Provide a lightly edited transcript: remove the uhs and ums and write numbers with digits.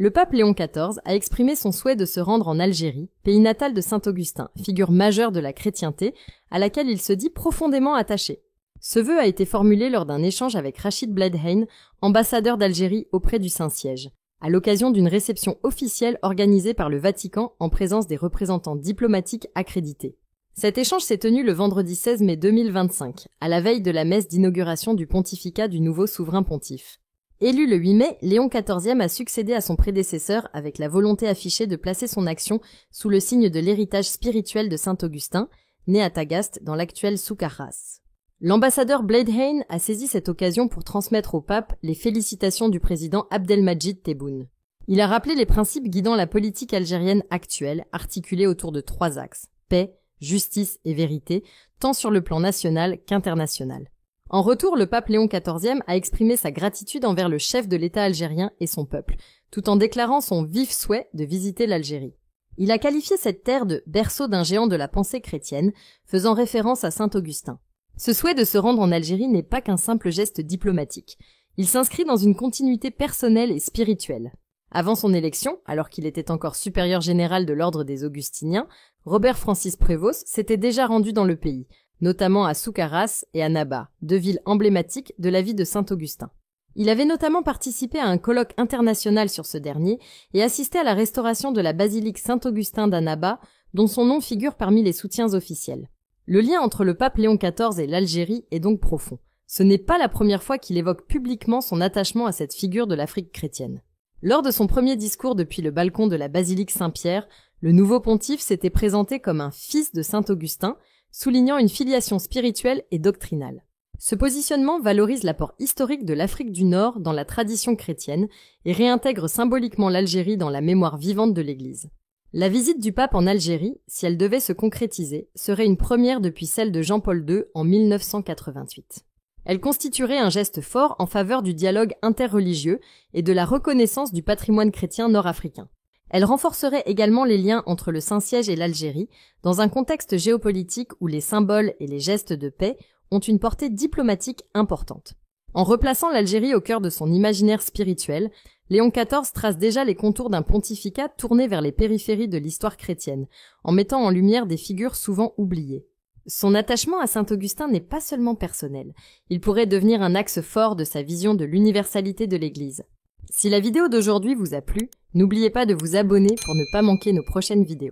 Le pape Léon XIV a exprimé son souhait de se rendre en Algérie, pays natal de saint Augustin, figure majeure de la chrétienté, à laquelle il se dit profondément attaché. Ce vœu a été formulé lors d'un échange avec Rachid Bledheine, ambassadeur d'Algérie auprès du Saint-Siège, à l'occasion d'une réception officielle organisée par le Vatican en présence des représentants diplomatiques accrédités. Cet échange s'est tenu le vendredi 16 mai 2025, à la veille de la messe d'inauguration du pontificat du nouveau souverain pontife. Élu le 8 mai, Léon XIV a succédé à son prédécesseur avec la volonté affichée de placer son action sous le signe de l'héritage spirituel de saint Augustin, né à Tagaste dans l'actuel Souk Ahras. L'ambassadeur Bledheine a saisi cette occasion pour transmettre au pape les félicitations du président Abdelmadjid Tebboune. Il a rappelé les principes guidant la politique algérienne actuelle, articulée autour de 3 axes: paix, justice et vérité, tant sur le plan national qu'international. En retour, le pape Léon XIV a exprimé sa gratitude envers le chef de l'État algérien et son peuple, tout en déclarant son vif souhait de visiter l'Algérie. Il a qualifié cette terre de berceau d'un géant de la pensée chrétienne, faisant référence à saint Augustin. Ce souhait de se rendre en Algérie n'est pas qu'un simple geste diplomatique. Il s'inscrit dans une continuité personnelle et spirituelle. Avant son élection, alors qu'il était encore supérieur général de l'ordre des Augustiniens, Robert Francis Prévost s'était déjà rendu dans le pays, notamment à Souk Ahras et à Naba, 2 villes emblématiques de la vie de saint Augustin. Il avait notamment participé à un colloque international sur ce dernier et assisté à la restauration de la basilique Saint-Augustin d'Annaba, dont son nom figure parmi les soutiens officiels. Le lien entre le pape Léon XIV et l'Algérie est donc profond. Ce n'est pas la première fois qu'il évoque publiquement son attachement à cette figure de l'Afrique chrétienne. Lors de son premier discours depuis le balcon de la basilique Saint-Pierre, le nouveau pontife s'était présenté comme un fils de saint Augustin, soulignant une filiation spirituelle et doctrinale. Ce positionnement valorise l'apport historique de l'Afrique du Nord dans la tradition chrétienne et réintègre symboliquement l'Algérie dans la mémoire vivante de l'Église. La visite du pape en Algérie, si elle devait se concrétiser, serait une première depuis celle de Jean-Paul II en 1988. Elle constituerait un geste fort en faveur du dialogue interreligieux et de la reconnaissance du patrimoine chrétien nord-africain. Elle renforcerait également les liens entre le Saint-Siège et l'Algérie, dans un contexte géopolitique où les symboles et les gestes de paix ont une portée diplomatique importante. En replaçant l'Algérie au cœur de son imaginaire spirituel, Léon XIV trace déjà les contours d'un pontificat tourné vers les périphéries de l'histoire chrétienne, en mettant en lumière des figures souvent oubliées. Son attachement à saint Augustin n'est pas seulement personnel, il pourrait devenir un axe fort de sa vision de l'universalité de l'Église. Si la vidéo d'aujourd'hui vous a plu, n'oubliez pas de vous abonner pour ne pas manquer nos prochaines vidéos.